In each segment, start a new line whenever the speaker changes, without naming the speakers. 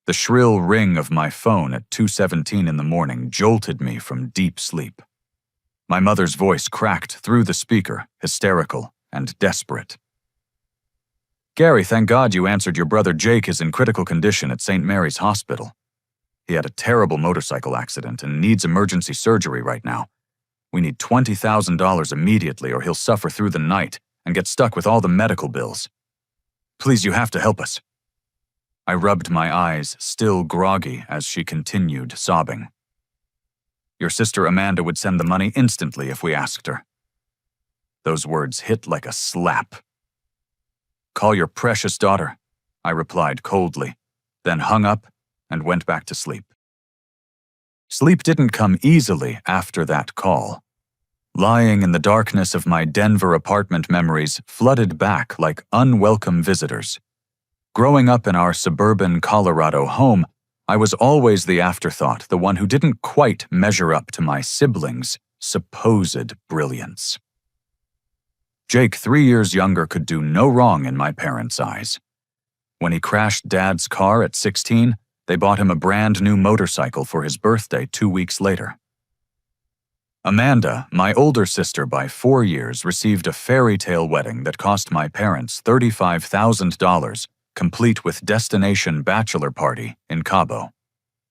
The shrill ring of my phone at 2:17 in the morning jolted me from deep sleep. My mother's voice cracked through the speaker, hysterical and desperate. "Gary, thank God you answered. Your brother Jake is in critical condition at St. Mary's Hospital. He had a terrible motorcycle accident and needs emergency surgery right now. We need $20,000 immediately or he'll suffer through the night and get stuck with all the medical bills. Please, you have to help us." I rubbed my eyes, still groggy, as she continued sobbing. "Your sister Amanda would send the money instantly if we asked her." Those words hit like a slap. "Call your precious daughter," I replied coldly, then hung up and went back to sleep. Sleep didn't come easily after that call. Lying in the darkness of my Denver apartment, memories flooded back like unwelcome visitors. Growing up in our suburban Colorado home, I was always the afterthought, the one who didn't quite measure up to my siblings' supposed brilliance. Jake, 3 years younger, could do no wrong in my parents' eyes. When he crashed Dad's car at 16, they bought him a brand new motorcycle for his birthday 2 weeks later. Amanda, my older sister by 4 years, received a fairy tale wedding that cost my parents $35,000, complete with destination bachelor party in Cabo.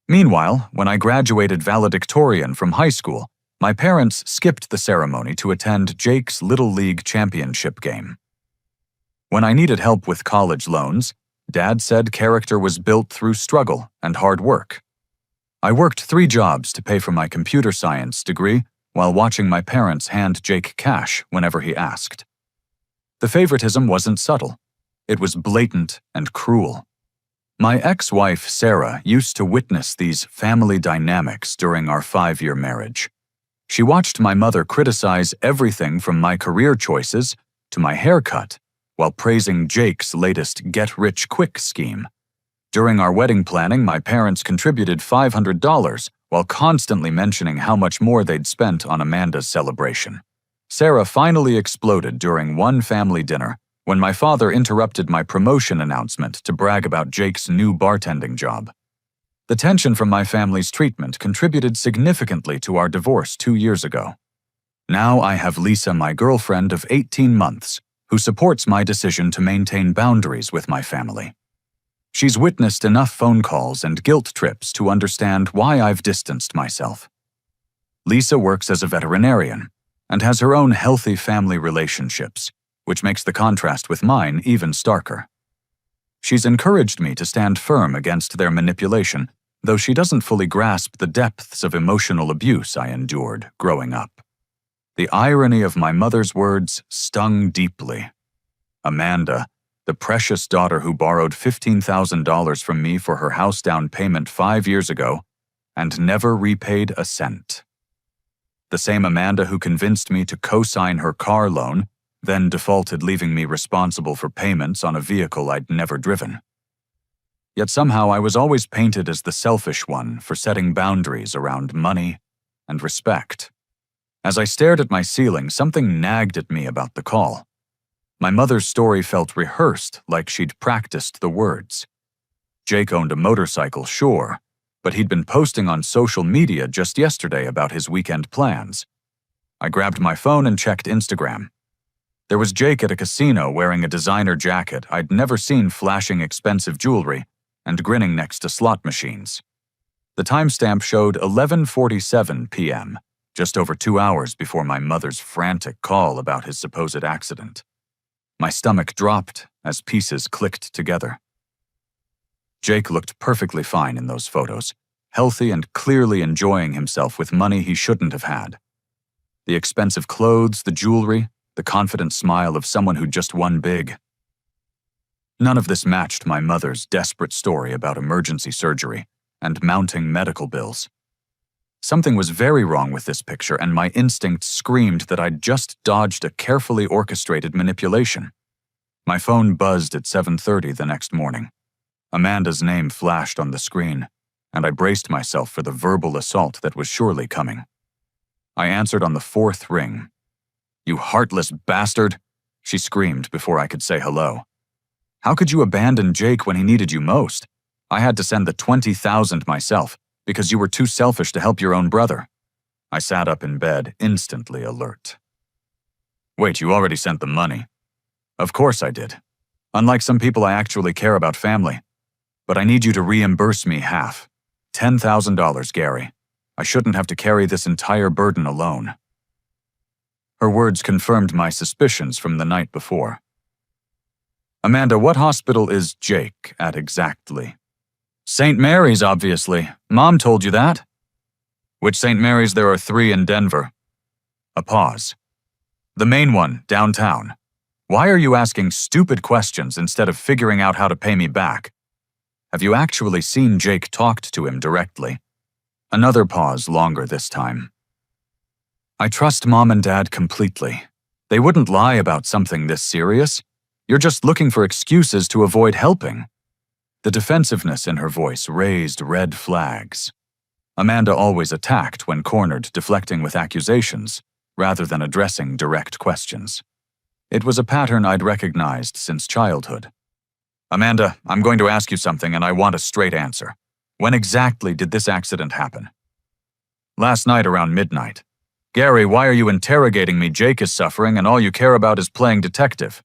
Meanwhile, when I graduated valedictorian from high school, my parents skipped the ceremony to attend Jake's Little League championship game. When I needed help with college loans, Dad said character was built through struggle and hard work. I worked 3 jobs to pay for my computer science degree while watching my parents hand Jake cash whenever he asked. The favoritism wasn't subtle. It was blatant and cruel. My ex-wife, Sarah, used to witness these family dynamics during our 5-year marriage. She watched my mother criticize everything from my career choices to my haircut, while praising Jake's latest get-rich-quick scheme. During our wedding planning, my parents contributed $500 while constantly mentioning how much more they'd spent on Amanda's celebration. Sarah finally exploded during one family dinner when my father interrupted my promotion announcement to brag about Jake's new bartending job. The tension from my family's treatment contributed significantly to our divorce 2 years ago. Now I have Lisa, my girlfriend of 18 months, who supports my decision to maintain boundaries with my family. She's witnessed enough phone calls and guilt trips to understand why I've distanced myself. Lisa works as a veterinarian and has her own healthy family relationships, which makes the contrast with mine even starker. She's encouraged me to stand firm against their manipulation, though she doesn't fully grasp the depths of emotional abuse I endured growing up. The irony of my mother's words stung deeply. Amanda, the precious daughter who borrowed $15,000 from me for her house down payment 5 years ago and never repaid a cent. The same Amanda who convinced me to co-sign her car loan, then defaulted, leaving me responsible for payments on a vehicle I'd never driven. Yet somehow I was always painted as the selfish one for setting boundaries around money and respect. As I stared at my ceiling, something nagged at me about the call. My mother's story felt rehearsed, like she'd practiced the words. Jake owned a motorcycle, sure, but he'd been posting on social media just yesterday about his weekend plans. I grabbed my phone and checked Instagram. There was Jake at a casino wearing a designer jacket I'd never seen, flashing expensive jewelry and grinning next to slot machines. The timestamp showed 11:47 p.m., just over 2 hours before my mother's frantic call about his supposed accident. My stomach dropped as pieces clicked together. Jake looked perfectly fine in those photos, healthy and clearly enjoying himself with money he shouldn't have had. The expensive clothes, the jewelry, the confident smile of someone who'd just won big. None of this matched my mother's desperate story about emergency surgery and mounting medical bills. Something was very wrong with this picture, and my instinct screamed that I'd just dodged a carefully orchestrated manipulation. My phone buzzed at 7:30 the next morning. Amanda's name flashed on the screen, and I braced myself for the verbal assault that was surely coming. I answered on the 4th ring. "You heartless bastard," she screamed before I could say hello. "How could you abandon Jake when he needed you most? I had to send the $20,000 myself because you were too selfish to help your own brother. I sat up in bed, instantly alert. Wait, you already sent the money? Of course I did. Unlike some people, I actually care about family. But I need you to reimburse me half. $10,000, Gary. I shouldn't have to carry this entire burden alone. Her words confirmed my suspicions from the night before. Amanda, what hospital is Jake at exactly? St. Mary's, obviously. Mom told you that. Which St. Mary's? There are 3 in Denver. A pause. The main one, downtown. Why are you asking stupid questions instead of figuring out how to pay me back? Have you actually seen Jake talked to him directly? Another pause, longer this time. I trust Mom and Dad completely. They wouldn't lie about something this serious. You're just looking for excuses to avoid helping. The defensiveness in her voice raised red flags. Amanda always attacked when cornered, deflecting with accusations, rather than addressing direct questions. It was a pattern I'd recognized since childhood. Amanda, I'm going to ask you something and I want a straight answer. When exactly did this accident happen? Last night around midnight. Gary, why are you interrogating me? Jake is suffering and all you care about is playing detective.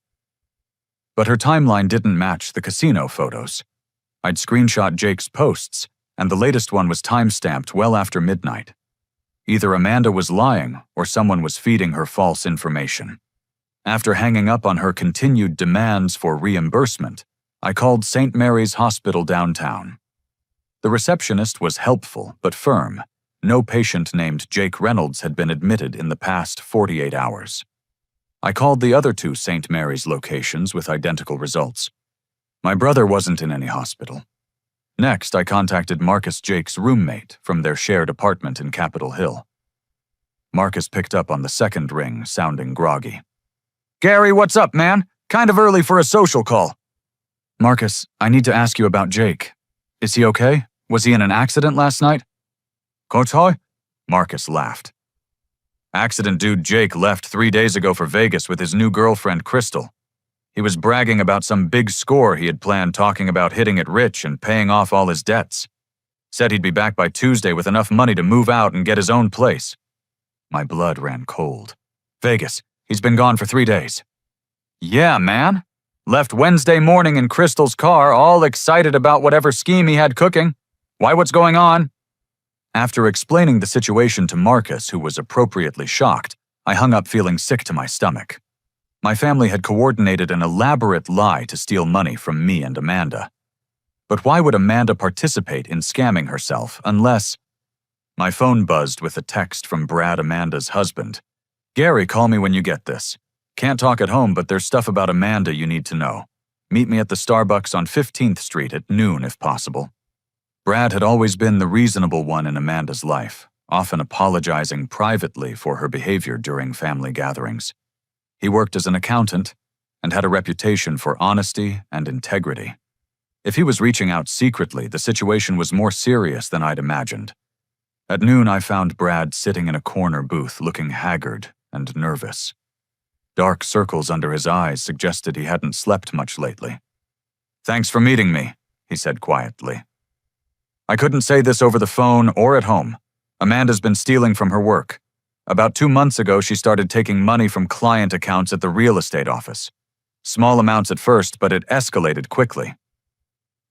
But her timeline didn't match the casino photos. I'd screenshot Jake's posts, and the latest one was time-stamped well after midnight. Either Amanda was lying or someone was feeding her false information. After hanging up on her continued demands for reimbursement, I called St. Mary's Hospital downtown. The receptionist was helpful but firm. No patient named Jake Reynolds had been admitted in the past 48 hours. I called the other 2 St. Mary's locations with identical results. My brother wasn't in any hospital. Next, I contacted Marcus, Jake's roommate, from their shared apartment in Capitol Hill. Marcus picked up on the second ring, sounding groggy. Gary, what's up, man? Kind of early for a social call. Marcus, I need to ask you about Jake. Is he okay? Was he in an accident last night? Kotoy? Marcus laughed. Accident dude Jake left 3 days ago for Vegas with his new girlfriend, Crystal. He was bragging about some big score he had planned, talking about hitting it rich and paying off all his debts. Said he'd be back by Tuesday with enough money to move out and get his own place. My blood ran cold. Vegas. He's been gone for 3 days. Yeah, man. Left Wednesday morning in Crystal's car, all excited about whatever scheme he had cooking. Why, what's going on? After explaining the situation to Marcus, who was appropriately shocked, I hung up feeling sick to my stomach. My family had coordinated an elaborate lie to steal money from me and Amanda. But why would Amanda participate in scamming herself unless... My phone buzzed with a text from Brad, Amanda's husband. Gary, call me when you get this. Can't talk at home, but there's stuff about Amanda you need to know. Meet me at the Starbucks on 15th Street at noon if possible. Brad had always been the reasonable one in Amanda's life, often apologizing privately for her behavior during family gatherings. He worked as an accountant and had a reputation for honesty and integrity. If he was reaching out secretly, the situation was more serious than I'd imagined. At noon, I found Brad sitting in a corner booth looking haggard and nervous. Dark circles under his eyes suggested he hadn't slept much lately. Thanks for meeting me, he said quietly. I couldn't say this over the phone or at home. Amanda's been stealing from her work. About 2 months ago, she started taking money from client accounts at the real estate office. Small amounts at first, but it escalated quickly.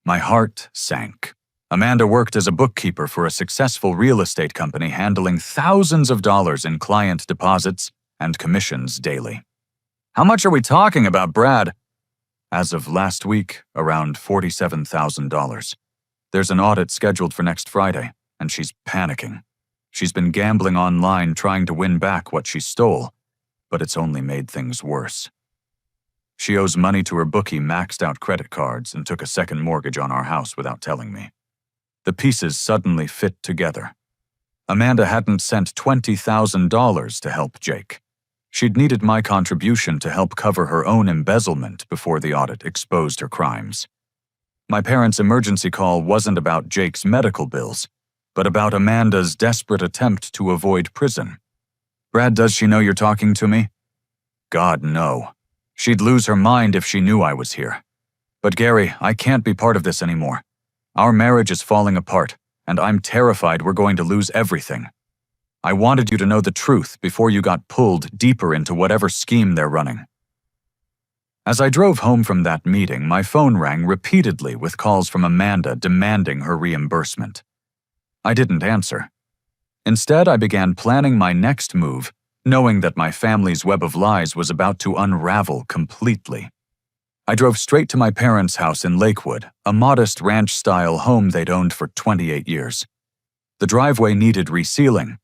My heart sank. Amanda worked as a bookkeeper for a successful real estate company, handling thousands of dollars in client deposits and commissions daily. How much are we talking about, Brad? As of last week, around $47,000. There's an audit scheduled for next Friday, and she's panicking. She's been gambling online trying to win back what she stole, but it's only made things worse. She owes money to her bookie, maxed out credit cards, and took a second mortgage on our house without telling me. The pieces suddenly fit together. Amanda hadn't sent $20,000 to help Jake. She'd needed my contribution to help cover her own embezzlement before the audit exposed her crimes. My parents' emergency call wasn't about Jake's medical bills, but about Amanda's desperate attempt to avoid prison. Brad, does she know you're talking to me? God, no. She'd lose her mind if she knew I was here. But Gary, I can't be part of this anymore. Our marriage is falling apart, and I'm terrified we're going to lose everything. I wanted you to know the truth before you got pulled deeper into whatever scheme they're running." As I drove home from that meeting, my phone rang repeatedly with calls from Amanda demanding her reimbursement. I didn't answer. Instead, I began planning my next move, knowing that my family's web of lies was about to unravel completely. I drove straight to my parents' house in Lakewood, a modest ranch-style home they'd owned for 28 years. The driveway needed resealing,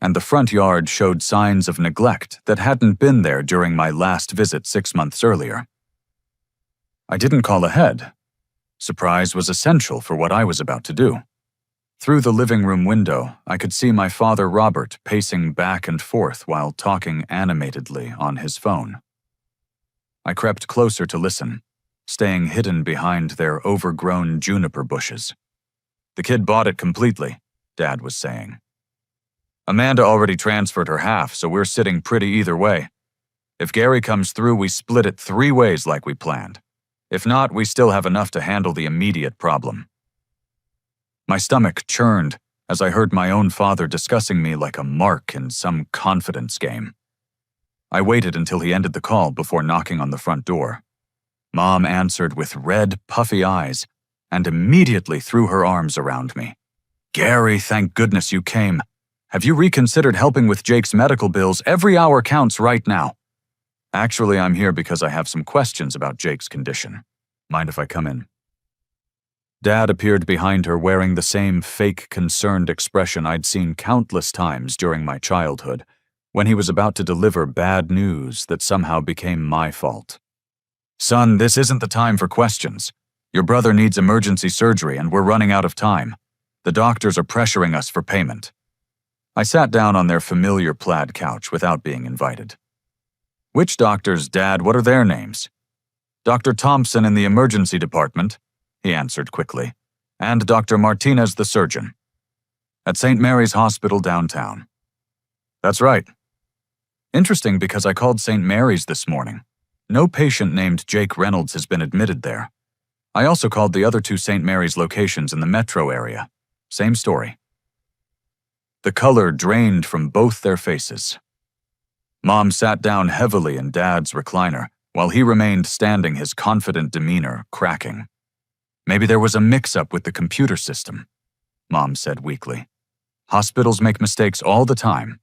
and the front yard showed signs of neglect that hadn't been there during my last visit 6 months earlier. I didn't call ahead. Surprise was essential for what I was about to do. Through the living room window, I could see my father Robert pacing back and forth while talking animatedly on his phone. I crept closer to listen, staying hidden behind their overgrown juniper bushes. "The kid bought it completely," Dad was saying. "Amanda already transferred her half, so we're sitting pretty either way. If Gary comes through, we split it 3 ways like we planned. If not, we still have enough to handle the immediate problem." My stomach churned as I heard my own father discussing me like a mark in some confidence game. I waited until he ended the call before knocking on the front door. Mom answered with red, puffy eyes and immediately threw her arms around me. "Gary, thank goodness you came. Have you reconsidered helping with Jake's medical bills? Every hour counts right now." "Actually, I'm here because I have some questions about Jake's condition. Mind if I come in?" Dad appeared behind her wearing the same fake concerned expression I'd seen countless times during my childhood, when he was about to deliver bad news that somehow became my fault. "Son, this isn't the time for questions. Your brother needs emergency surgery and we're running out of time. The doctors are pressuring us for payment." I sat down on their familiar plaid couch without being invited. "Which doctors, Dad? What are their names?" "Dr. Thompson in the emergency department," he answered quickly, "and Dr. Martinez, the surgeon. At St. Mary's Hospital downtown." "That's right." Interesting because I called St. Mary's this morning. No patient named Jake Reynolds has been admitted there. I also called the other 2 St. Mary's locations in the metro area. Same story. The color drained from both their faces. Mom sat down heavily in Dad's recliner, while he remained standing, his confident demeanor cracking. "Maybe there was a mix-up with the computer system," Mom said weakly. "Hospitals make mistakes all the time."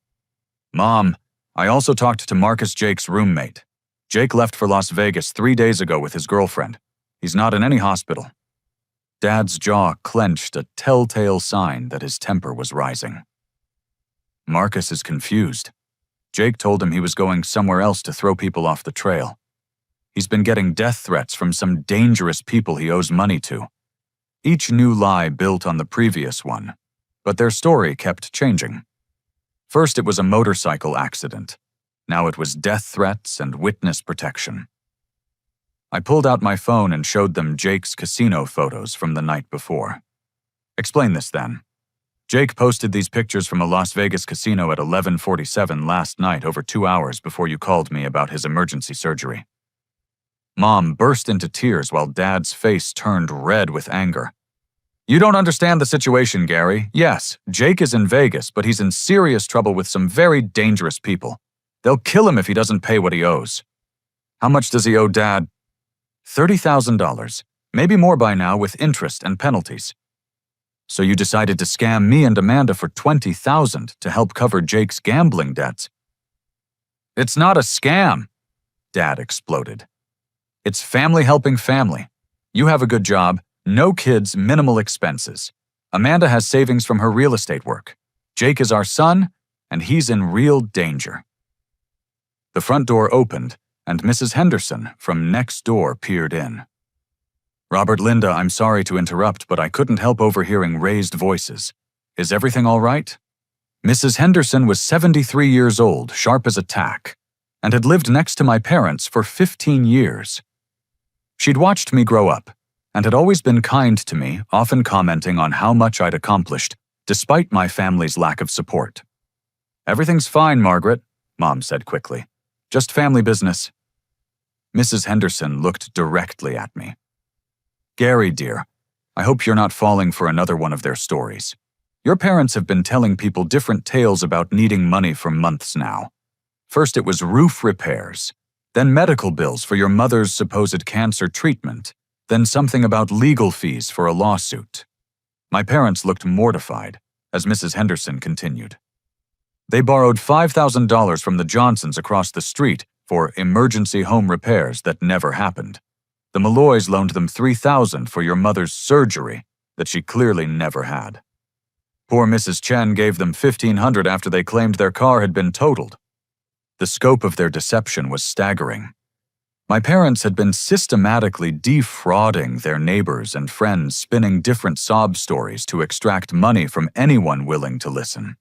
"Mom, I also talked to Marcus, Jake's roommate. Jake left for Las Vegas 3 days ago with his girlfriend. He's not in any hospital." Dad's jaw clenched, a telltale sign that his temper was rising. Marcus is confused. Jake told him he was going somewhere else to throw people off the trail. He's been getting death threats from some dangerous people he owes money to. Each new lie built on the previous one, but their story kept changing. First it was a motorcycle accident. Now it was death threats and witness protection. I pulled out my phone and showed them Jake's casino photos from the night before. "Explain this then." "Jake posted these pictures from a Las Vegas casino at 11:47 last night, over 2 hours before you called me about his emergency surgery." Mom burst into tears while Dad's face turned red with anger. "You don't understand the situation, Gary. Yes, Jake is in Vegas, but he's in serious trouble with some very dangerous people. They'll kill him if he doesn't pay what he owes." "How much does he owe, Dad?" $30,000, maybe more by now with interest and penalties. "So you decided to scam me and Amanda for $20,000 to help cover Jake's gambling debts?" "It's not a scam," Dad exploded. "It's family helping family. You have a good job, no kids, minimal expenses. Amanda has savings from her real estate work. Jake is our son, and he's in real danger." The front door opened, and Mrs. Henderson from next door peered in. "Robert, Linda, I'm sorry to interrupt, but I couldn't help overhearing raised voices. Is everything all right?" Mrs. Henderson was 73 years old, sharp as a tack, and had lived next to my parents for 15 years. She'd watched me grow up, and had always been kind to me, often commenting on how much I'd accomplished, despite my family's lack of support. "Everything's fine, Margaret," Mom said quickly. "Just family business." Mrs. Henderson looked directly at me. "Gary, dear, I hope you're not falling for another one of their stories. Your parents have been telling people different tales about needing money for months now. First it was roof repairs, then medical bills for your mother's supposed cancer treatment, then something about legal fees for a lawsuit. My parents looked mortified as Mrs. Henderson continued. They borrowed $5,000 from the Johnsons across the street for emergency home repairs that never happened. The Malloys loaned them $3,000 for your mother's surgery that she clearly never had. Poor Mrs. Chen gave them $1,500 after they claimed their car had been totaled. The scope of their deception was staggering. My parents had been systematically defrauding their neighbors and friends, spinning different sob stories to extract money from anyone willing to listen.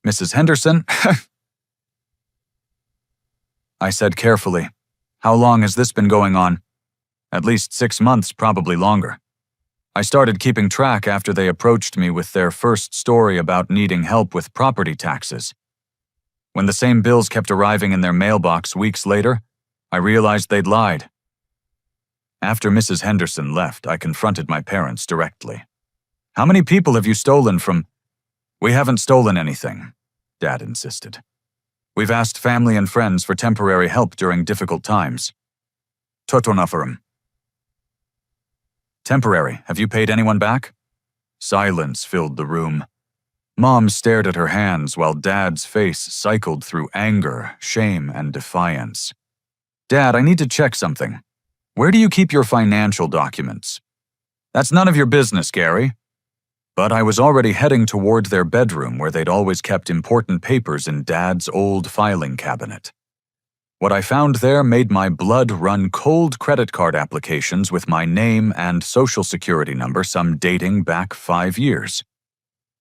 Mrs. Henderson? I said carefully, "How long has this been going on?" "At least 6 months, probably longer. I started keeping track after they approached me with their first story about needing help with property taxes. When the same bills kept arriving in their mailbox weeks later, I realized they'd lied." After Mrs. Henderson left, I confronted my parents directly. "How many people have you stolen from?" "We haven't stolen anything," Dad insisted. "We've asked family and friends for temporary help during difficult times." "Totonafarum." "Temporary, have you paid anyone back?" Silence filled the room. Mom stared at her hands while Dad's face cycled through anger, shame, and defiance. "Dad, I need to check something. Where do you keep your financial documents?" "That's none of your business, Gary." But I was already heading toward their bedroom where they'd always kept important papers in Dad's old filing cabinet. What I found there made my blood run cold. Credit card applications with my name and social security number, some dating back 5 years.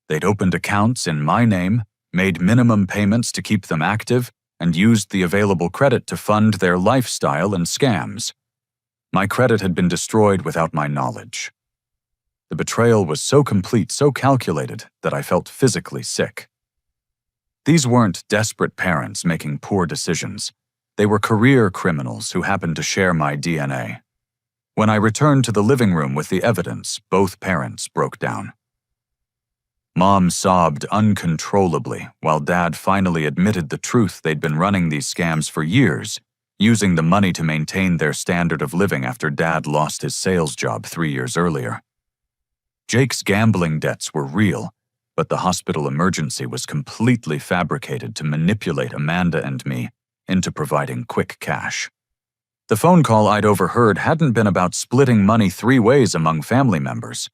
They'd opened accounts in my name, made minimum payments to keep them active, and used the available credit to fund their lifestyle and scams. My credit had been destroyed without my knowledge. The betrayal was so complete, so calculated, that I felt physically sick. These weren't desperate parents making poor decisions. They were career criminals who happened to share my DNA. When I returned to the living room with the evidence, both parents broke down. Mom sobbed uncontrollably while Dad finally admitted the truth. They'd been running these scams for years, using the money to maintain their standard of living after Dad lost his sales job 3 years earlier. Jake's gambling debts were real, but the hospital emergency was completely fabricated to manipulate Amanda and me into providing quick cash. The phone call I'd overheard hadn't been about splitting money 3 ways among family members.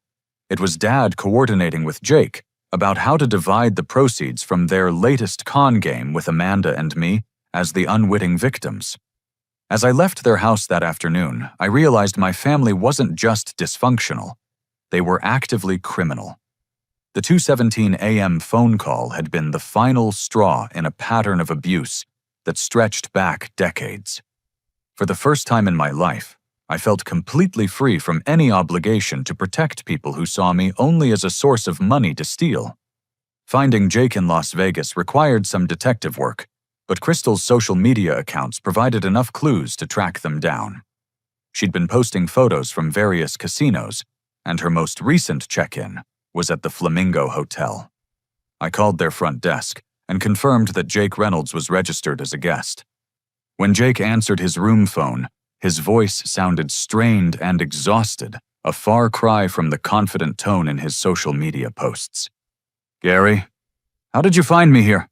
It was Dad coordinating with Jake about how to divide the proceeds from their latest con game with Amanda and me as the unwitting victims. As I left their house that afternoon, I realized my family wasn't just dysfunctional. They were actively criminal. The 2:17 a.m. phone call had been the final straw in a pattern of abuse that stretched back decades. For the first time in my life, I felt completely free from any obligation to protect people who saw me only as a source of money to steal. Finding Jake in Las Vegas required some detective work, but Crystal's social media accounts provided enough clues to track them down. She'd been posting photos from various casinos, and her most recent check-in was at the Flamingo Hotel. I called their front desk and confirmed that Jake Reynolds was registered as a guest. When Jake answered his room phone, his voice sounded strained and exhausted, a far cry from the confident tone in his social media posts. "Gary, how did you find me here?"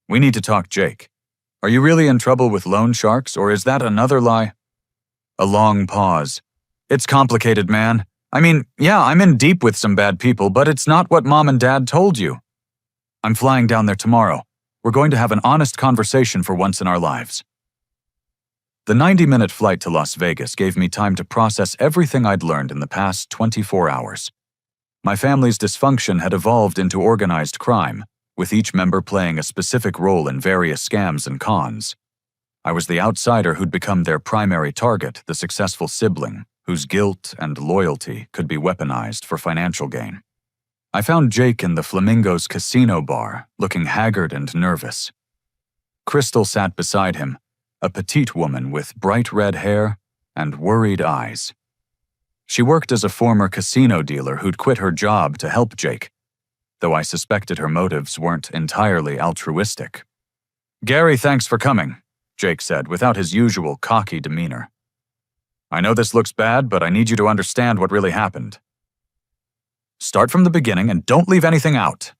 "We need to talk, Jake. Are you really in trouble with loan sharks, or is that another lie?" A long pause. "It's complicated, man. I mean, yeah, I'm in deep with some bad people, but it's not what Mom and Dad told you." "I'm flying down there tomorrow. We're going to have an honest conversation for once in our lives." The 90-minute flight to Las Vegas gave me time to process everything I'd learned in the past 24 hours. My family's dysfunction had evolved into organized crime, with each member playing a specific role in various scams and cons. I was the outsider who'd become their primary target, the successful sibling, whose guilt and loyalty could be weaponized for financial gain. I found Jake in the Flamingo's casino bar, looking haggard and nervous. Crystal sat beside him, a petite woman with bright red hair, and worried eyes. She worked as a former casino dealer who'd quit her job to help Jake, though I suspected her motives weren't entirely altruistic. "Gary, thanks for coming," Jake said without his usual cocky demeanor. "I know this looks bad, but I need you to understand what really happened." "Start from the beginning and don't leave anything out."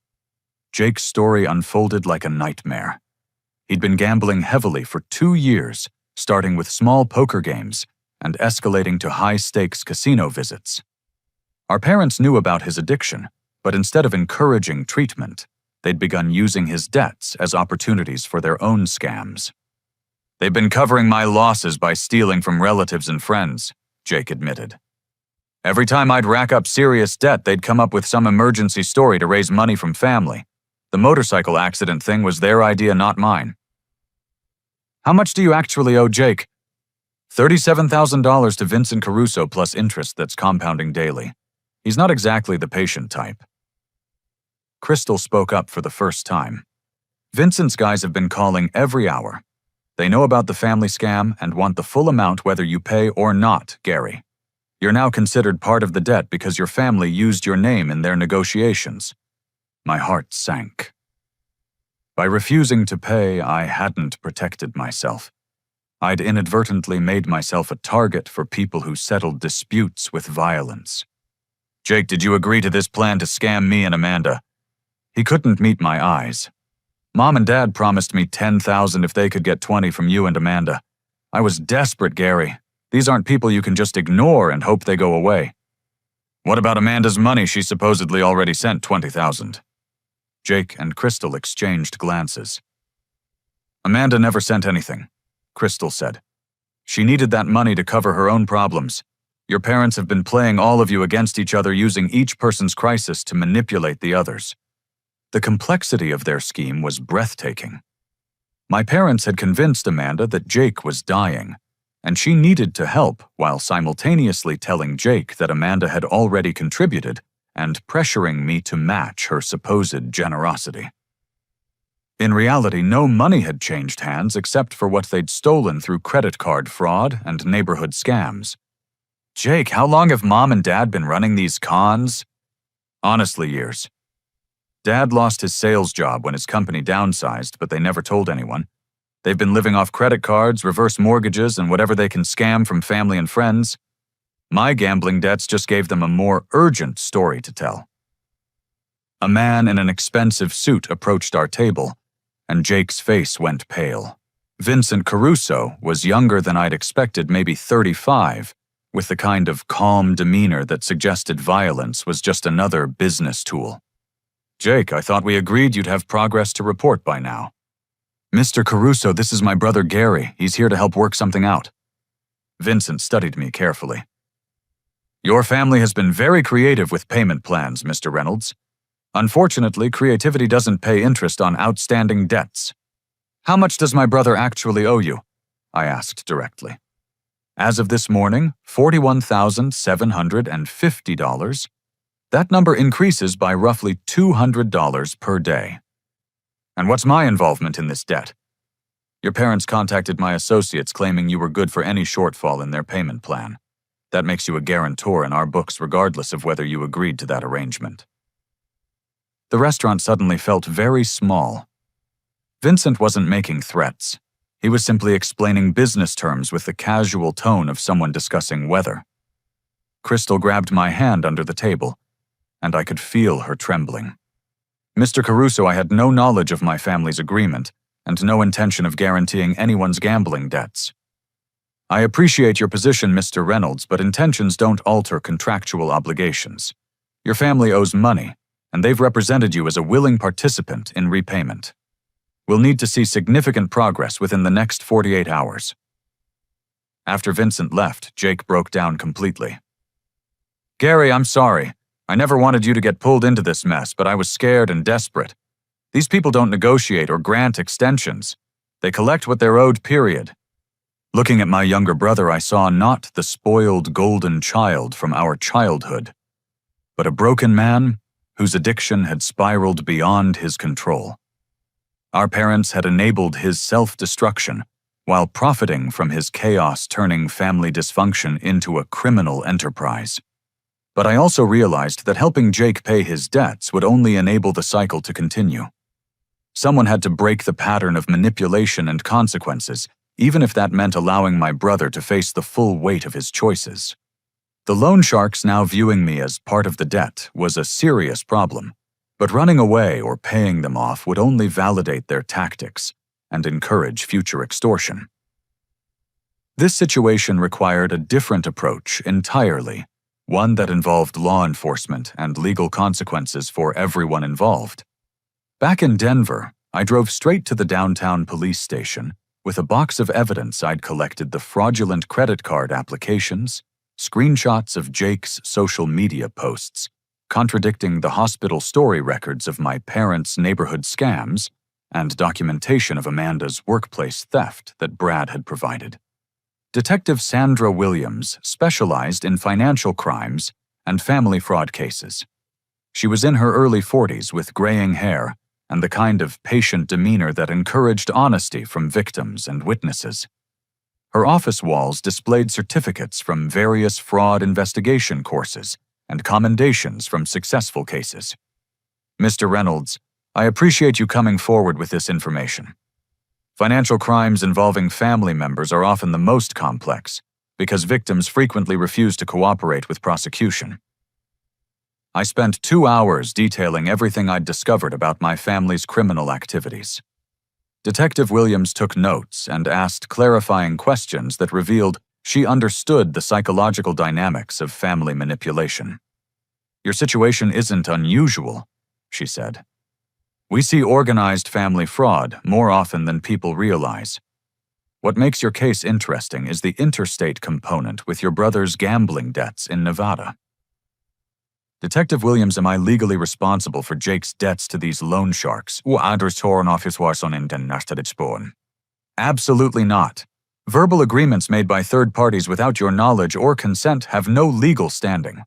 Jake's story unfolded like a nightmare. He'd been gambling heavily for 2 years, starting with small poker games and escalating to high-stakes casino visits. Our parents knew about his addiction, but instead of encouraging treatment, they'd begun using his debts as opportunities for their own scams. "They've been covering my losses by stealing from relatives and friends," Jake admitted. "Every time I'd rack up serious debt, they'd come up with some emergency story to raise money from family. The motorcycle accident thing was their idea, not mine." "How much do you actually owe Jake?" $37,000 to Vincent Caruso plus interest that's compounding daily. He's not exactly the patient type. Crystal spoke up for the first time. "Vincent's guys have been calling every hour. They know about the family scam and want the full amount whether you pay or not, Gary. You're now considered part of the debt because your family used your name in their negotiations." My heart sank. By refusing to pay, I hadn't protected myself. I'd inadvertently made myself a target for people who settled disputes with violence. "Jake, did you agree to this plan to scam me and Amanda?" He couldn't meet my eyes. "Mom and Dad promised me $10,000 if they could get 20 from you and Amanda. I was desperate, Gary. These aren't people you can just ignore and hope they go away." "What about Amanda's money? She supposedly already sent $20,000. Jake and Crystal exchanged glances. "Amanda never sent anything," Crystal said. "She needed that money to cover her own problems. Your parents have been playing all of you against each other, using each person's crisis to manipulate the others." The complexity of their scheme was breathtaking. My parents had convinced Amanda that Jake was dying, and she needed to help while simultaneously telling Jake that Amanda had already contributed and pressuring me to match her supposed generosity. In reality, no money had changed hands except for what they'd stolen through credit card fraud and neighborhood scams. "Jake, how long have Mom and Dad been running these cons?" "Honestly, years. Dad lost his sales job when his company downsized, but they never told anyone. They've been living off credit cards, reverse mortgages, and whatever they can scam from family and friends. My gambling debts just gave them a more urgent story to tell." A man in an expensive suit approached our table, and Jake's face went pale. Vincent Caruso was younger than I'd expected, maybe 35, with the kind of calm demeanor that suggested violence was just another business tool. "Jake, I thought we agreed you'd have progress to report by now." "Mr. Caruso, this is my brother Gary. He's here to help work something out." Vincent studied me carefully. "Your family has been very creative with payment plans, Mr. Reynolds. Unfortunately, creativity doesn't pay interest on outstanding debts." "How much does my brother actually owe you?" I asked directly. "As of this morning, $41,750. That number increases by roughly $200 per day." "And what's my involvement in this debt?" "Your parents contacted my associates claiming you were good for any shortfall in their payment plan. That makes you a guarantor in our books regardless of whether you agreed to that arrangement." The restaurant suddenly felt very small. Vincent wasn't making threats. He was simply explaining business terms with the casual tone of someone discussing weather. Crystal grabbed my hand under the table, and I could feel her trembling. "Mr. Caruso, I had no knowledge of my family's agreement, and no intention of guaranteeing anyone's gambling debts. I appreciate your position, Mr. Reynolds, but intentions don't alter contractual obligations. Your family owes money, and they've represented you as a willing participant in repayment. We'll need to see significant progress within the next 48 hours. After Vincent left, Jake broke down completely. "Gary, I'm sorry. I never wanted you to get pulled into this mess, but I was scared and desperate. These people don't negotiate or grant extensions. They collect what they're owed, period." Looking at my younger brother, I saw not the spoiled golden child from our childhood, but a broken man whose addiction had spiraled beyond his control. Our parents had enabled his self-destruction, while profiting from his chaos, turning family dysfunction into a criminal enterprise. But I also realized that helping Jake pay his debts would only enable the cycle to continue. Someone had to break the pattern of manipulation and consequences, even if that meant allowing my brother to face the full weight of his choices. The loan sharks now viewing me as part of the debt was a serious problem, but running away or paying them off would only validate their tactics and encourage future extortion. This situation required a different approach entirely, one that involved law enforcement and legal consequences for everyone involved. Back in Denver, I drove straight to the downtown police station with a box of evidence I'd collected: the fraudulent credit card applications, screenshots of Jake's social media posts, contradicting the hospital story records of my parents' neighborhood scams, and documentation of Amanda's workplace theft that Brad had provided. Detective Sandra Williams specialized in financial crimes and family fraud cases. She was in her early 40s with graying hair and the kind of patient demeanor that encouraged honesty from victims and witnesses. Her office walls displayed certificates from various fraud investigation courses and commendations from successful cases. Mr. Reynolds, I appreciate you coming forward with this information. Financial crimes involving family members are often the most complex because victims frequently refuse to cooperate with prosecution. I spent 2 hours detailing everything I'd discovered about my family's criminal activities. Detective Williams took notes and asked clarifying questions that revealed she understood the psychological dynamics of family manipulation. Your situation isn't unusual, she said. We see organized family fraud more often than people realize. What makes your case interesting is the interstate component with your brother's gambling debts in Nevada. Detective Williams, am I legally responsible for Jake's debts to these loan sharks? Absolutely not. Verbal agreements made by third parties without your knowledge or consent have no legal standing.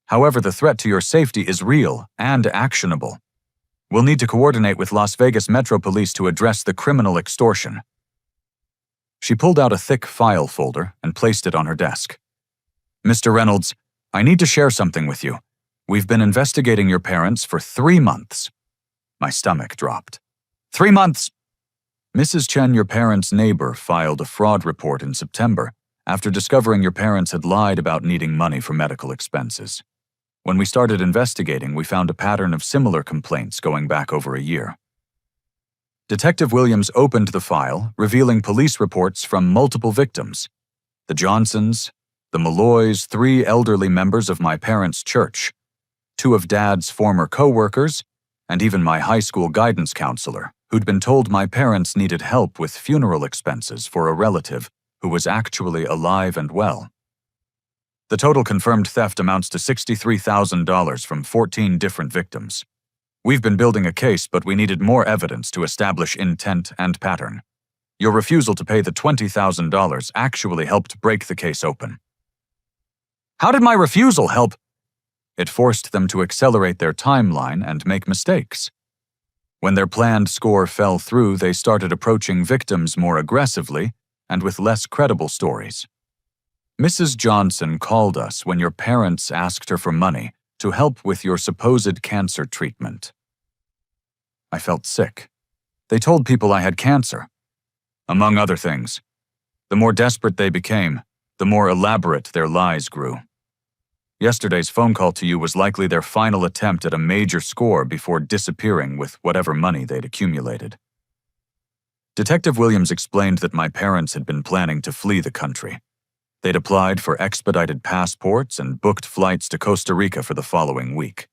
However, the threat to your safety is real and actionable. We'll need to coordinate with Las Vegas Metro Police to address the criminal extortion. She pulled out a thick file folder and placed it on her desk. Mr. Reynolds, I need to share something with you. We've been investigating your parents for 3 months. My stomach dropped. 3 months! Mrs. Chen, your parents' neighbor, filed a fraud report in September after discovering your parents had lied about needing money for medical expenses. When we started investigating, we found a pattern of similar complaints going back over a year. Detective Williams opened the file, revealing police reports from multiple victims: the Johnsons, the Malloys, 3 elderly members of my parents' church, 2 of Dad's former co-workers, and even my high school guidance counselor, who'd been told my parents needed help with funeral expenses for a relative who was actually alive and well. The total confirmed theft amounts to $63,000 from 14 different victims. We've been building a case, but we needed more evidence to establish intent and pattern. Your refusal to pay the $20,000 actually helped break the case open. How did my refusal help? It forced them to accelerate their timeline and make mistakes. When their planned score fell through, they started approaching victims more aggressively and with less credible stories. Mrs. Johnson called us when your parents asked her for money to help with your supposed cancer treatment. I felt sick. They told people I had cancer. Among other things, the more desperate they became, the more elaborate their lies grew. Yesterday's phone call to you was likely their final attempt at a major score before disappearing with whatever money they'd accumulated. Detective Williams explained that my parents had been planning to flee the country. They'd applied for expedited passports and booked flights to Costa Rica for the following week.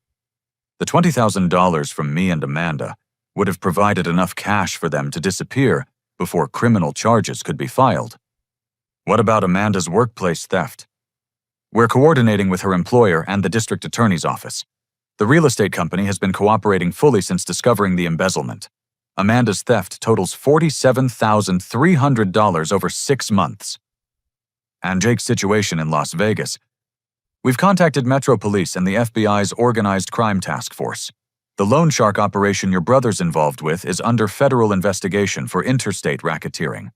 The $20,000 from me and Amanda would have provided enough cash for them to disappear before criminal charges could be filed. What about Amanda's workplace theft? We're coordinating with her employer and the district attorney's office. The real estate company has been cooperating fully since discovering the embezzlement. Amanda's theft totals $47,300 over 6 months. And Jake's situation in Las Vegas. We've contacted Metro Police and the FBI's Organized Crime Task Force. The loan shark operation your brother's involved with is under federal investigation for interstate racketeering.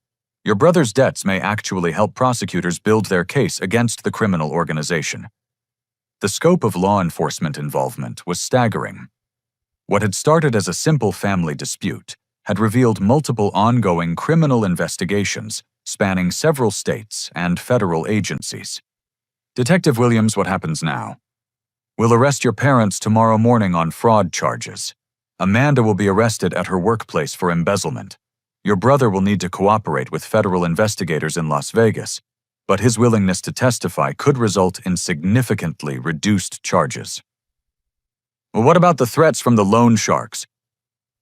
Your brother's debts may actually help prosecutors build their case against the criminal organization. The scope of law enforcement involvement was staggering. What had started as a simple family dispute had revealed multiple ongoing criminal investigations spanning several states and federal agencies. Detective Williams, what happens now? We'll arrest your parents tomorrow morning on fraud charges. Amanda will be arrested at her workplace for embezzlement. Your brother will need to cooperate with federal investigators in Las Vegas, but his willingness to testify could result in significantly reduced charges. Well, what about the threats from the loan sharks?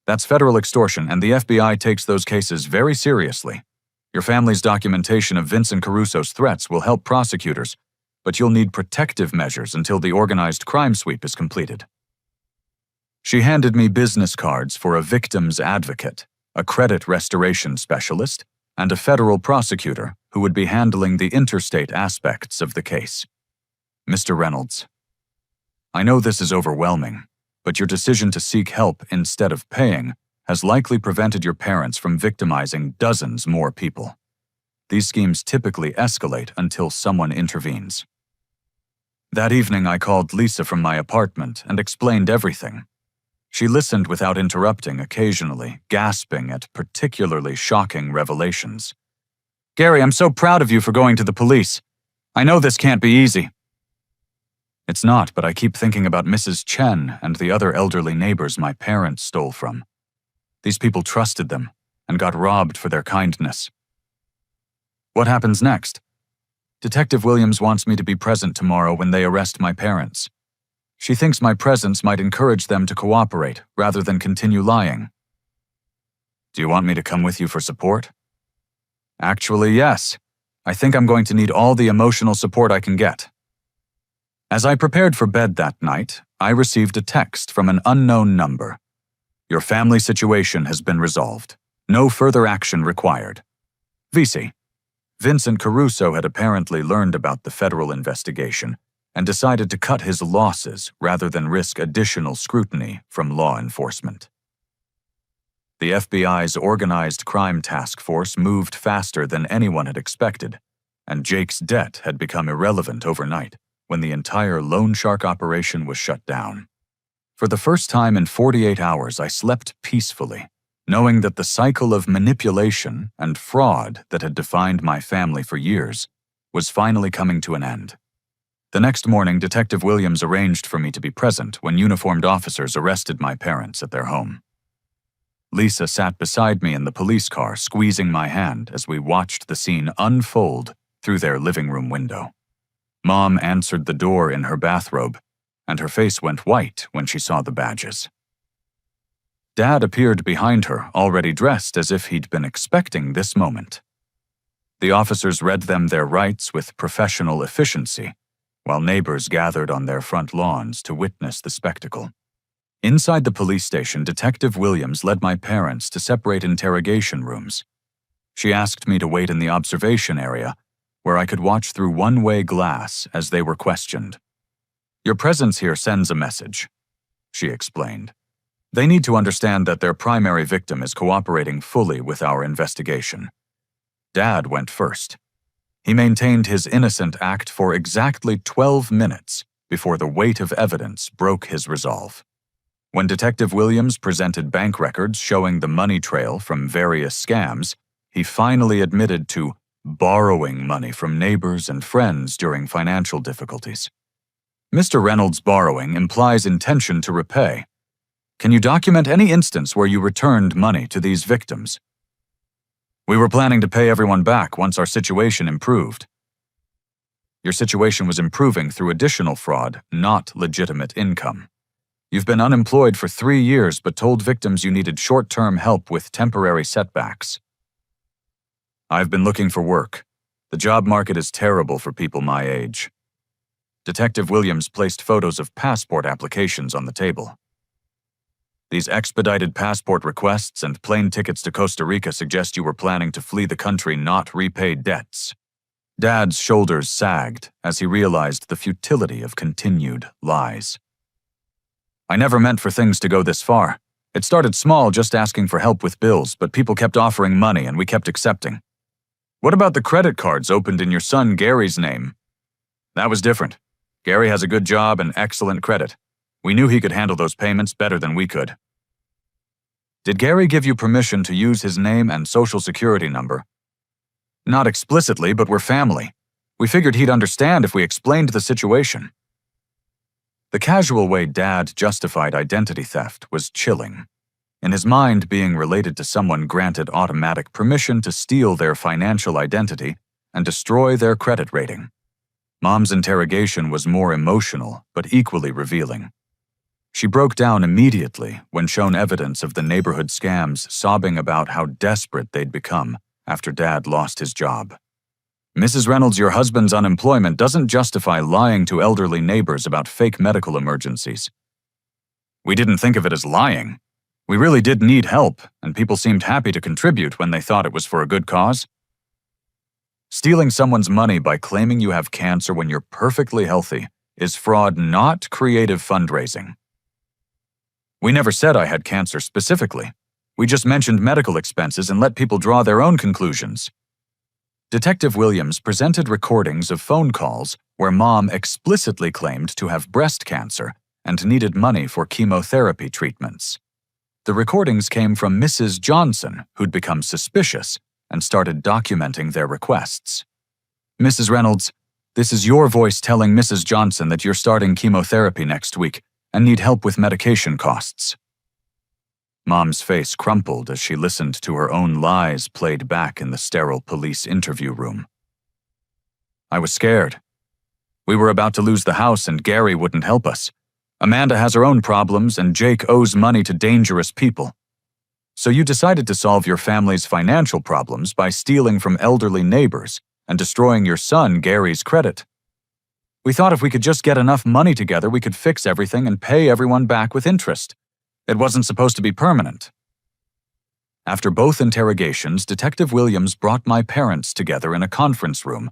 That's federal extortion, and the FBI takes those cases very seriously. Your family's documentation of Vincent Caruso's threats will help prosecutors, but you'll need protective measures until the organized crime sweep is completed. She handed me business cards for a victim's advocate, a credit restoration specialist, and a federal prosecutor who would be handling the interstate aspects of the case. Mr. Reynolds, I know this is overwhelming, but your decision to seek help instead of paying has likely prevented your parents from victimizing dozens more people. These schemes typically escalate until someone intervenes. That evening, I called Lisa from my apartment and explained everything. She listened without interrupting, occasionally gasping at particularly shocking revelations. Gary, I'm so proud of you for going to the police. I know this can't be easy. It's not, but I keep thinking about Mrs. Chen and the other elderly neighbors my parents stole from. These people trusted them and got robbed for their kindness. What happens next? Detective Williams wants me to be present tomorrow when they arrest my parents. She thinks my presence might encourage them to cooperate rather than continue lying. Do you want me to come with you for support? Actually, yes. I think I'm going to need all the emotional support I can get. As I prepared for bed that night, I received a text from an unknown number. Your family situation has been resolved. No further action required. VC. Vincent Caruso had apparently learned about the federal investigation and decided to cut his losses rather than risk additional scrutiny from law enforcement. The FBI's organized crime task force moved faster than anyone had expected, and Jake's debt had become irrelevant overnight when the entire loan shark operation was shut down. For the first time in 48 hours, I slept peacefully, knowing that the cycle of manipulation and fraud that had defined my family for years was finally coming to an end. The next morning, Detective Williams arranged for me to be present when uniformed officers arrested my parents at their home. Lisa sat beside me in the police car, squeezing my hand as we watched the scene unfold through their living room window. Mom answered the door in her bathrobe, and her face went white when she saw the badges. Dad appeared behind her, already dressed as if he'd been expecting this moment. The officers read them their rights with professional efficiency, while neighbors gathered on their front lawns to witness the spectacle. Inside the police station, Detective Williams led my parents to separate interrogation rooms. She asked me to wait in the observation area, where I could watch through one-way glass as they were questioned. Your presence here sends a message, she explained. They need to understand that their primary victim is cooperating fully with our investigation. Dad went first. He maintained his innocent act for exactly 12 minutes before the weight of evidence broke his resolve. When Detective Williams presented bank records showing the money trail from various scams, he finally admitted to borrowing money from neighbors and friends during financial difficulties. Mr. Reynolds' borrowing implies intention to repay. Can you document any instance where you returned money to these victims? We were planning to pay everyone back once our situation improved. Your situation was improving through additional fraud, not legitimate income. You've been unemployed for 3 years but told victims you needed short-term help with temporary setbacks. I've been looking for work. The job market is terrible for people my age. Detective Williams placed photos of passport applications on the table. These expedited passport requests and plane tickets to Costa Rica suggest you were planning to flee the country, not repay debts. Dad's shoulders sagged as he realized the futility of continued lies. I never meant for things to go this far. It started small, just asking for help with bills, but people kept offering money and we kept accepting. What about the credit cards opened in your son Gary's name? That was different. Gary has a good job and excellent credit. We knew he could handle those payments better than we could. Did Gary give you permission to use his name and social security number? Not explicitly, but we're family. We figured he'd understand if we explained the situation. The casual way Dad justified identity theft was chilling. In his mind, being related to someone granted automatic permission to steal their financial identity and destroy their credit rating. Mom's interrogation was more emotional, but equally revealing. She broke down immediately when shown evidence of the neighborhood scams, sobbing about how desperate they'd become after Dad lost his job. Mrs. Reynolds, your husband's unemployment doesn't justify lying to elderly neighbors about fake medical emergencies. We didn't think of it as lying. We really did need help, and people seemed happy to contribute when they thought it was for a good cause. Stealing someone's money by claiming you have cancer when you're perfectly healthy is fraud, not creative fundraising. We never said I had cancer specifically. We just mentioned medical expenses and let people draw their own conclusions. Detective Williams presented recordings of phone calls where Mom explicitly claimed to have breast cancer and needed money for chemotherapy treatments. The recordings came from Mrs. Johnson, who'd become suspicious and started documenting their requests. Mrs. Reynolds, this is your voice telling Mrs. Johnson that you're starting chemotherapy next week and need help with medication costs. Mom's face crumpled as she listened to her own lies played back in the sterile police interview room. I was scared. We were about to lose the house and Gary wouldn't help us. Amanda has her own problems and Jake owes money to dangerous people. So you decided to solve your family's financial problems by stealing from elderly neighbors and destroying your son Gary's credit. We thought if we could just get enough money together, we could fix everything and pay everyone back with interest. It wasn't supposed to be permanent. After both interrogations, Detective Williams brought my parents together in a conference room,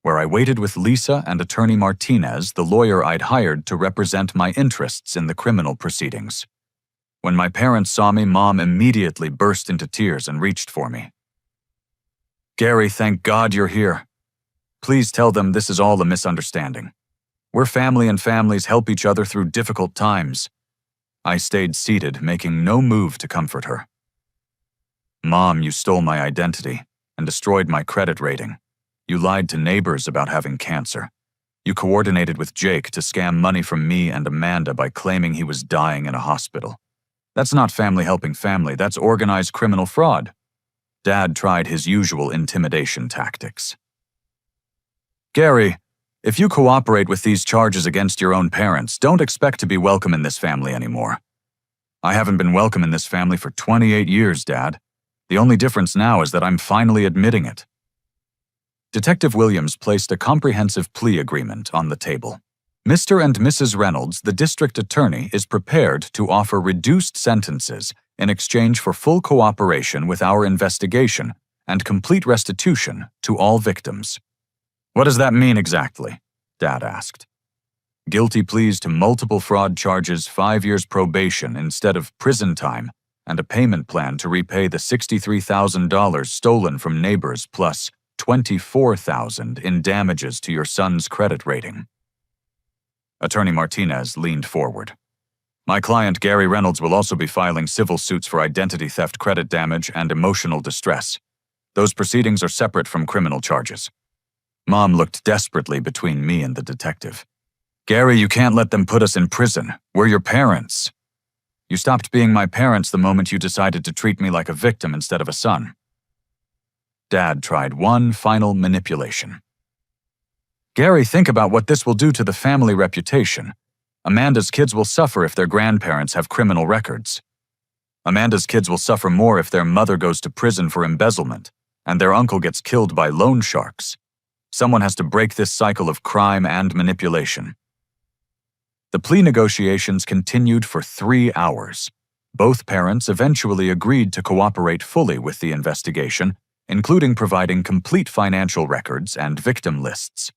where I waited with Lisa and Attorney Martinez, the lawyer I'd hired to represent my interests in the criminal proceedings. When my parents saw me, Mom immediately burst into tears and reached for me. Gary, thank God you're here. Please tell them this is all a misunderstanding. We're family and families help each other through difficult times. I stayed seated, making no move to comfort her. Mom, you stole my identity and destroyed my credit rating. You lied to neighbors about having cancer. You coordinated with Jake to scam money from me and Amanda by claiming he was dying in a hospital. That's not family helping family, that's organized criminal fraud. Dad tried his usual intimidation tactics. Gary, if you cooperate with these charges against your own parents, don't expect to be welcome in this family anymore. I haven't been welcome in this family for 28 years, Dad. The only difference now is that I'm finally admitting it. Detective Williams placed a comprehensive plea agreement on the table. Mr. and Mrs. Reynolds, the district attorney, is prepared to offer reduced sentences in exchange for full cooperation with our investigation and complete restitution to all victims. What does that mean exactly? Dad asked. Guilty pleas to multiple fraud charges, 5 years probation instead of prison time, and a payment plan to repay the $63,000 stolen from neighbors plus $24,000 in damages to your son's credit rating. Attorney Martinez leaned forward. My client Gary Reynolds will also be filing civil suits for identity theft, credit damage, and emotional distress. Those proceedings are separate from criminal charges. Mom looked desperately between me and the detective. Gary, you can't let them put us in prison. We're your parents. You stopped being my parents the moment you decided to treat me like a victim instead of a son. Dad tried one final manipulation. Gary, think about what this will do to the family reputation. Amanda's kids will suffer if their grandparents have criminal records. Amanda's kids will suffer more if their mother goes to prison for embezzlement and their uncle gets killed by loan sharks. Someone has to break this cycle of crime and manipulation. The plea negotiations continued for 3 hours. Both parents eventually agreed to cooperate fully with the investigation, including providing complete financial records and victim lists.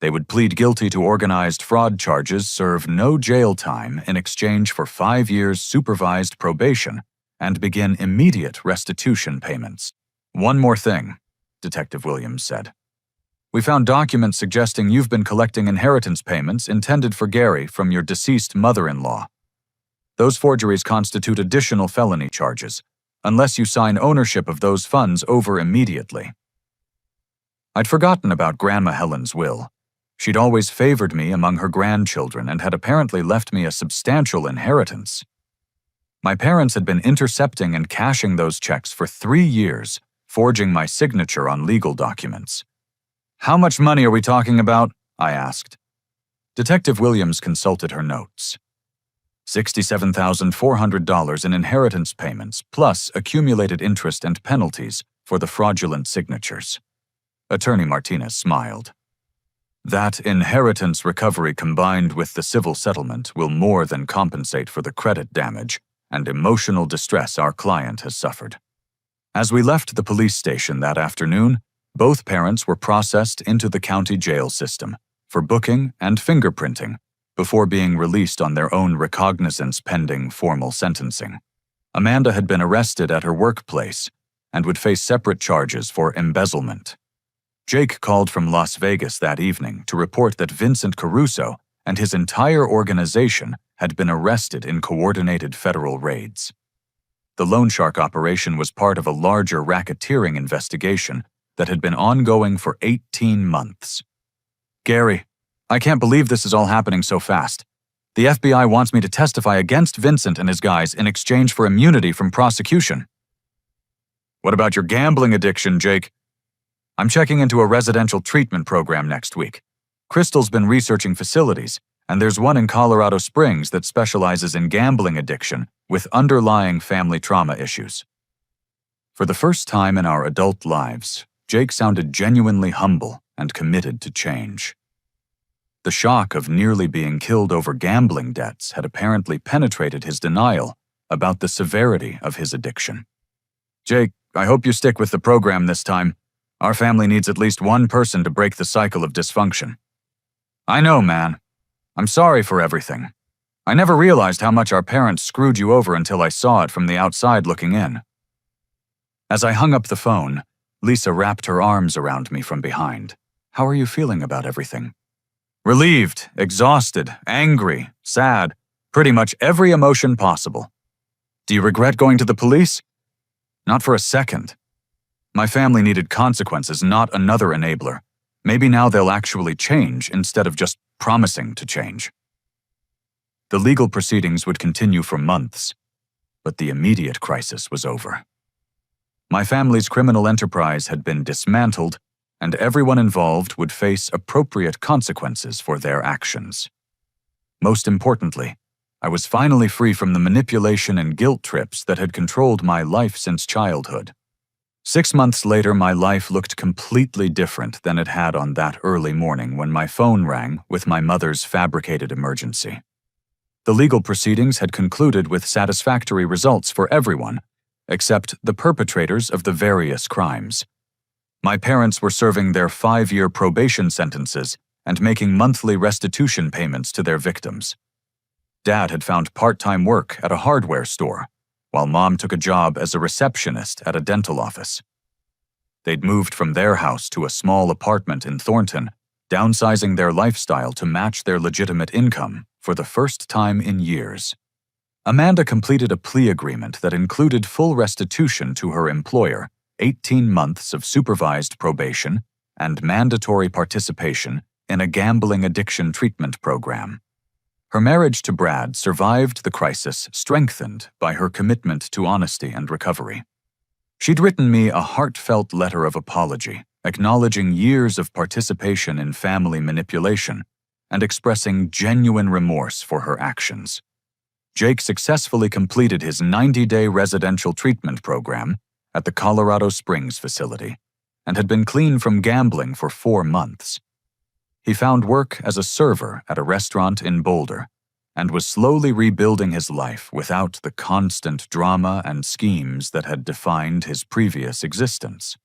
They would plead guilty to organized fraud charges, serve no jail time in exchange for 5 years supervised probation, and begin immediate restitution payments. One more thing. Detective Williams said. "We found documents suggesting you've been collecting inheritance payments intended for Gary from your deceased mother-in-law. Those forgeries constitute additional felony charges, unless you sign ownership of those funds over immediately." I'd forgotten about Grandma Helen's will. She'd always favored me among her grandchildren and had apparently left me a substantial inheritance. My parents had been intercepting and cashing those checks for 3 years, forging my signature on legal documents. "How much money are we talking about?" I asked. Detective Williams consulted her notes. $67,400 in inheritance payments, plus accumulated interest and penalties for the fraudulent signatures. Attorney Martinez smiled. "That inheritance recovery combined with the civil settlement will more than compensate for the credit damage and emotional distress our client has suffered." As we left the police station that afternoon, both parents were processed into the county jail system for booking and fingerprinting before being released on their own recognizance pending formal sentencing. Amanda had been arrested at her workplace and would face separate charges for embezzlement. Jake called from Las Vegas that evening to report that Vincent Caruso and his entire organization had been arrested in coordinated federal raids. The Loan Shark operation was part of a larger racketeering investigation that had been ongoing for 18 months. "Gary, I can't believe this is all happening so fast. The FBI wants me to testify against Vincent and his guys in exchange for immunity from prosecution." "What about your gambling addiction, Jake?" "I'm checking into a residential treatment program next week. Crystal's been researching facilities, and there's one in Colorado Springs that specializes in gambling addiction with underlying family trauma issues." For the first time in our adult lives, Jake sounded genuinely humble and committed to change. The shock of nearly being killed over gambling debts had apparently penetrated his denial about the severity of his addiction. "Jake, I hope you stick with the program this time. Our family needs at least one person to break the cycle of dysfunction." "I know, man. I'm sorry for everything. I never realized how much our parents screwed you over until I saw it from the outside looking in." As I hung up the phone, Lisa wrapped her arms around me from behind. "How are you feeling about everything?" "Relieved, exhausted, angry, sad, pretty much every emotion possible." "Do you regret going to the police?" "Not for a second. My family needed consequences, not another enabler. Maybe now they'll actually change instead of just promising to change." The legal proceedings would continue for months, but the immediate crisis was over. My family's criminal enterprise had been dismantled, and everyone involved would face appropriate consequences for their actions. Most importantly, I was finally free from the manipulation and guilt trips that had controlled my life since childhood. 6 months later, my life looked completely different than it had on that early morning when my phone rang with my mother's fabricated emergency. The legal proceedings had concluded with satisfactory results for everyone, except the perpetrators of the various crimes. My parents were serving their 5-year probation sentences and making monthly restitution payments to their victims. Dad had found part-time work at a hardware store, while Mom took a job as a receptionist at a dental office. They'd moved from their house to a small apartment in Thornton, downsizing their lifestyle to match their legitimate income for the first time in years. Amanda completed a plea agreement that included full restitution to her employer, 18 months of supervised probation, and mandatory participation in a gambling addiction treatment program. Her marriage to Brad survived the crisis, strengthened by her commitment to honesty and recovery. She'd written me a heartfelt letter of apology, acknowledging years of participation in family manipulation and expressing genuine remorse for her actions. Jake successfully completed his 90-day residential treatment program at the Colorado Springs facility and had been clean from gambling for 4 months. He found work as a server at a restaurant in Boulder and was slowly rebuilding his life without the constant drama and schemes that had defined his previous existence.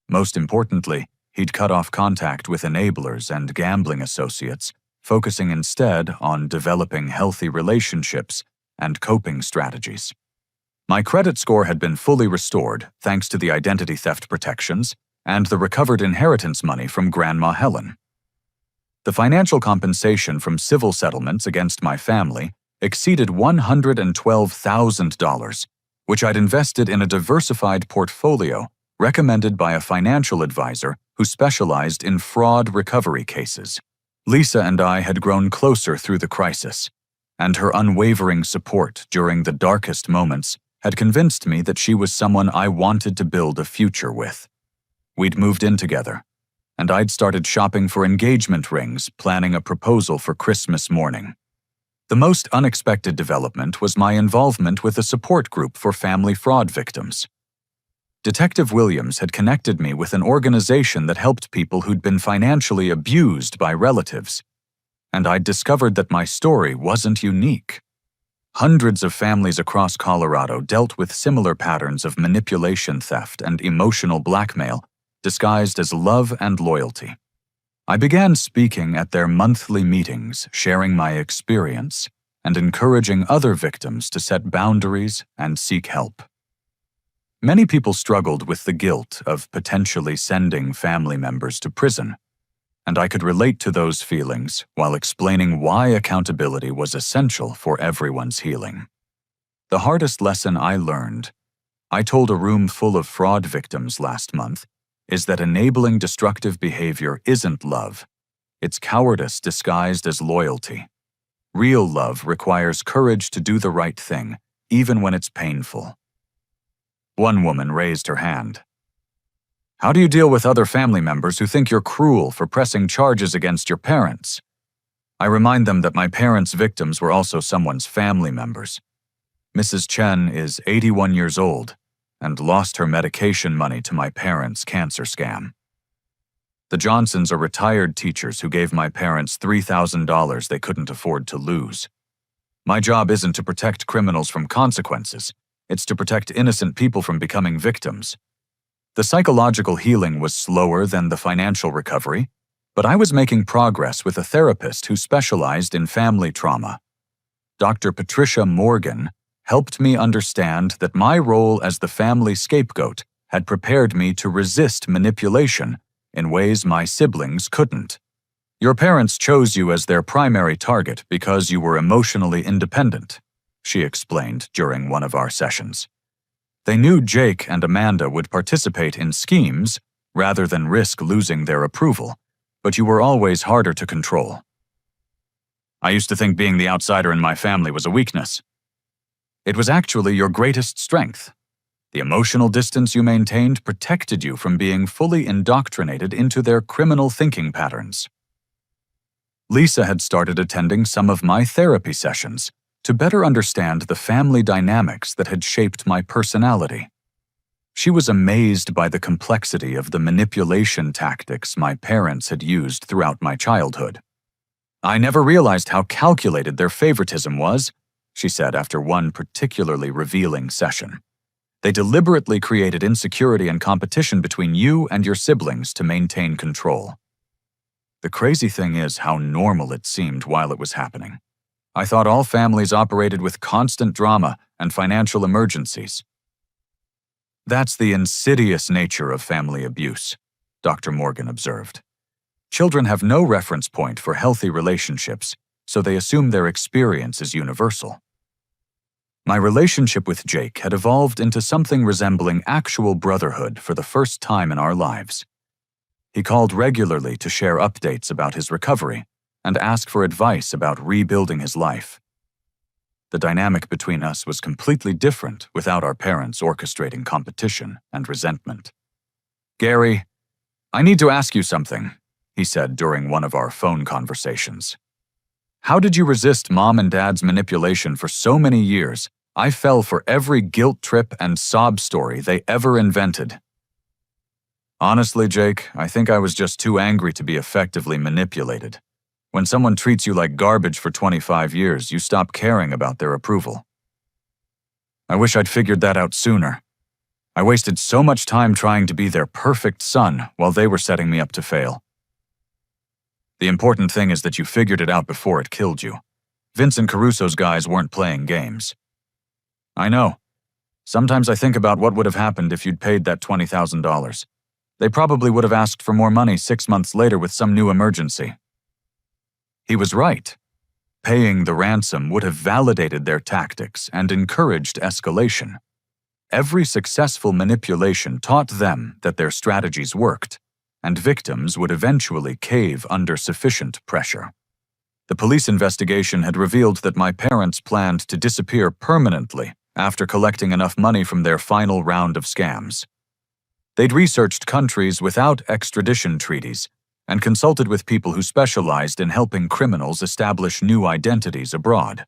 Most importantly, he'd cut off contact with enablers and gambling associates, focusing instead on developing healthy relationships and coping strategies. My credit score had been fully restored thanks to the identity theft protections, and the recovered inheritance money from Grandma Helen. The financial compensation from civil settlements against my family exceeded $112,000, which I'd invested in a diversified portfolio recommended by a financial advisor who specialized in fraud recovery cases. Lisa and I had grown closer through the crisis, and her unwavering support during the darkest moments had convinced me that she was someone I wanted to build a future with. We'd moved in together, and I'd started shopping for engagement rings, planning a proposal for Christmas morning. The most unexpected development was my involvement with a support group for family fraud victims. Detective Williams had connected me with an organization that helped people who'd been financially abused by relatives, and I'd discovered that my story wasn't unique. Hundreds of families across Colorado dealt with similar patterns of manipulation, theft, and emotional blackmail disguised as love and loyalty. I began speaking at their monthly meetings, sharing my experience, and encouraging other victims to set boundaries and seek help. Many people struggled with the guilt of potentially sending family members to prison, and I could relate to those feelings while explaining why accountability was essential for everyone's healing. The hardest lesson I learned, I told a room full of fraud victims last month, is that enabling destructive behavior isn't love. It's cowardice disguised as loyalty. Real love requires courage to do the right thing, even when it's painful. One woman raised her hand. How do you deal with other family members who think you're cruel for pressing charges against your parents? I remind them that my parents' victims were also someone's family members. Mrs. Chen is 81 years old and lost her medication money to my parents' cancer scam. The Johnsons are retired teachers who gave my parents $3,000 they couldn't afford to lose. My job isn't to protect criminals from consequences. It's to protect innocent people from becoming victims. The psychological healing was slower than the financial recovery, but I was making progress with a therapist who specialized in family trauma. Dr. Patricia Morgan helped me understand that my role as the family scapegoat had prepared me to resist manipulation in ways my siblings couldn't. Your parents chose you as their primary target because you were emotionally independent, she explained during one of our sessions. They knew Jake and Amanda would participate in schemes rather than risk losing their approval, but you were always harder to control. I used to think being the outsider in my family was a weakness. It was actually your greatest strength. The emotional distance you maintained protected you from being fully indoctrinated into their criminal thinking patterns. Lisa had started attending some of my therapy sessions to better understand the family dynamics that had shaped my personality. She was amazed by the complexity of the manipulation tactics my parents had used throughout my childhood. I never realized how calculated their favoritism was, she said after one particularly revealing session. They deliberately created insecurity and competition between you and your siblings to maintain control. The crazy thing is how normal it seemed while it was happening. I thought all families operated with constant drama and financial emergencies. That's the insidious nature of family abuse, Dr. Morgan observed. Children have no reference point for healthy relationships, so they assume their experience is universal. My relationship with Jake had evolved into something resembling actual brotherhood for the first time in our lives. He called regularly to share updates about his recovery and ask for advice about rebuilding his life. The dynamic between us was completely different without our parents orchestrating competition and resentment. Gary, I need to ask you something, he said during one of our phone conversations. How did you resist Mom and Dad's manipulation for so many years? I fell for every guilt trip and sob story they ever invented. Honestly, Jake, I think I was just too angry to be effectively manipulated. When someone treats you like garbage for 25 years, you stop caring about their approval. I wish I'd figured that out sooner. I wasted so much time trying to be their perfect son while they were setting me up to fail. The important thing is that you figured it out before it killed you. Vincent Caruso's guys weren't playing games. I know. Sometimes I think about what would have happened if you'd paid that $20,000. They probably would have asked for more money 6 months later with some new emergency. He was right. Paying the ransom would have validated their tactics and encouraged escalation. Every successful manipulation taught them that their strategies worked, and victims would eventually cave under sufficient pressure. The police investigation had revealed that my parents planned to disappear permanently after collecting enough money from their final round of scams. They'd researched countries without extradition treaties and consulted with people who specialized in helping criminals establish new identities abroad.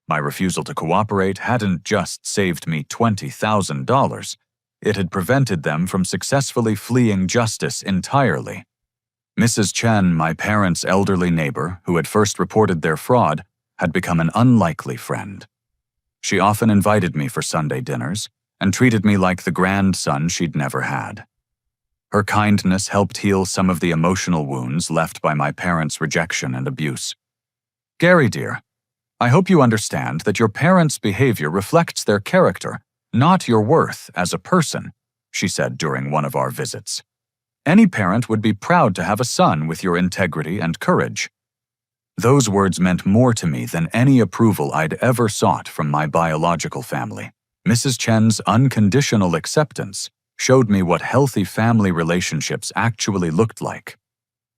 My refusal to cooperate hadn't just saved me $20,000. It had prevented them from successfully fleeing justice entirely. Mrs. Chen, my parents' elderly neighbor, who had first reported their fraud, had become an unlikely friend. She often invited me for Sunday dinners and treated me like the grandson she'd never had. Her kindness helped heal some of the emotional wounds left by my parents' rejection and abuse. "Gary, dear, I hope you understand that your parents' behavior reflects their character, not your worth as a person," she said during one of our visits. "Any parent would be proud to have a son with your integrity and courage." Those words meant more to me than any approval I'd ever sought from my biological family. Mrs. Chen's unconditional acceptance showed me what healthy family relationships actually looked like.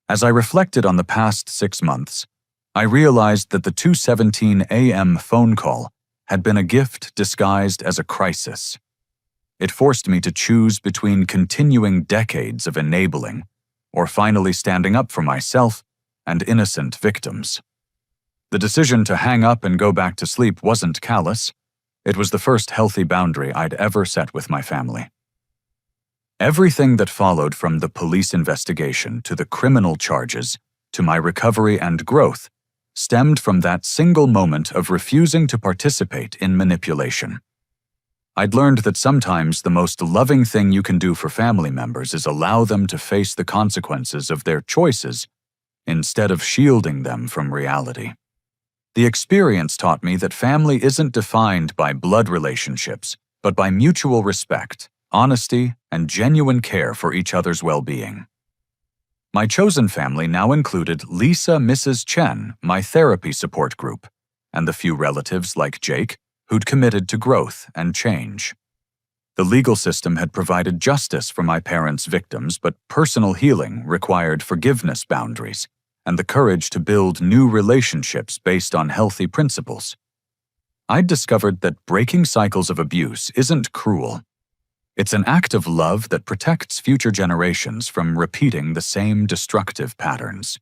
As I reflected on the past 6 months, I realized that the 2:17 a.m. phone call had been a gift disguised as a crisis. It forced me to choose between continuing decades of enabling or finally standing up for myself and innocent victims. The decision to hang up and go back to sleep wasn't callous. It was the first healthy boundary I'd ever set with my family. Everything that followed from the police investigation to the criminal charges to my recovery and growth stemmed from that single moment of refusing to participate in manipulation. I'd learned that sometimes the most loving thing you can do for family members is allow them to face the consequences of their choices instead of shielding them from reality. The experience taught me that family isn't defined by blood relationships, but by mutual respect, honesty, and genuine care for each other's well-being. My chosen family now included Lisa Mrs. Chen, my therapy support group, and the few relatives like Jake who'd committed to growth and change. The legal system had provided justice for my parents' victims, but personal healing required forgiveness boundaries and the courage to build new relationships based on healthy principles. I'd discovered that breaking cycles of abuse isn't cruel. It's an act of love that protects future generations from repeating the same destructive patterns.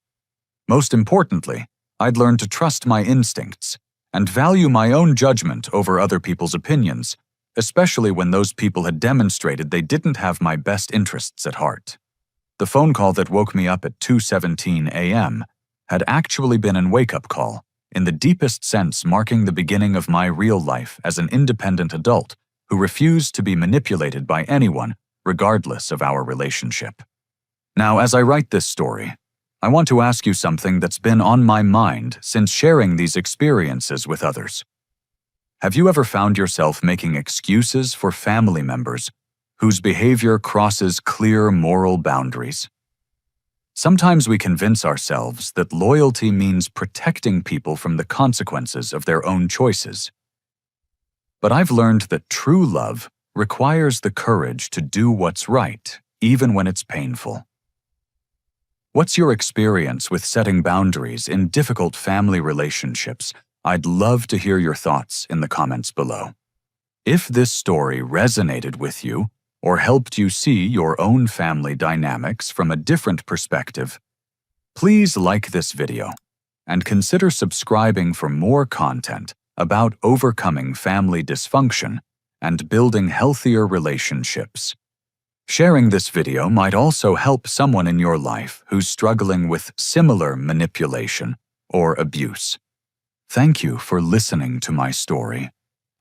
Most importantly, I'd learned to trust my instincts and value my own judgment over other people's opinions, especially when those people had demonstrated they didn't have my best interests at heart. The phone call that woke me up at 2:17 a.m. had actually been a wake-up call, in the deepest sense marking the beginning of my real life as an independent adult who refused to be manipulated by anyone, regardless of our relationship. Now, as I write this story, I want to ask you something that's been on my mind since sharing these experiences with others. Have you ever found yourself making excuses for family members whose behavior crosses clear moral boundaries? Sometimes we convince ourselves that loyalty means protecting people from the consequences of their own choices. But I've learned that true love requires the courage to do what's right, even when it's painful. What's your experience with setting boundaries in difficult family relationships? I'd love to hear your thoughts in the comments below. If this story resonated with you or helped you see your own family dynamics from a different perspective, please like this video and consider subscribing for more content about overcoming family dysfunction and building healthier relationships. Sharing this video might also help someone in your life who's struggling with similar manipulation or abuse. Thank you for listening to my story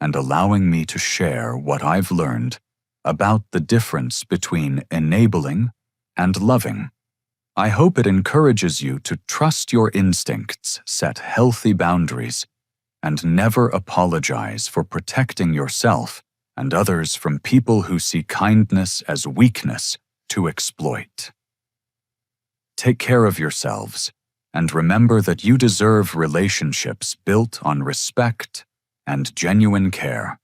and allowing me to share what I've learned about the difference between enabling and loving. I hope it encourages you to trust your instincts, set healthy boundaries, and never apologize for protecting yourself and others from people who see kindness as weakness to exploit. Take care of yourselves, and remember that you deserve relationships built on respect and genuine care.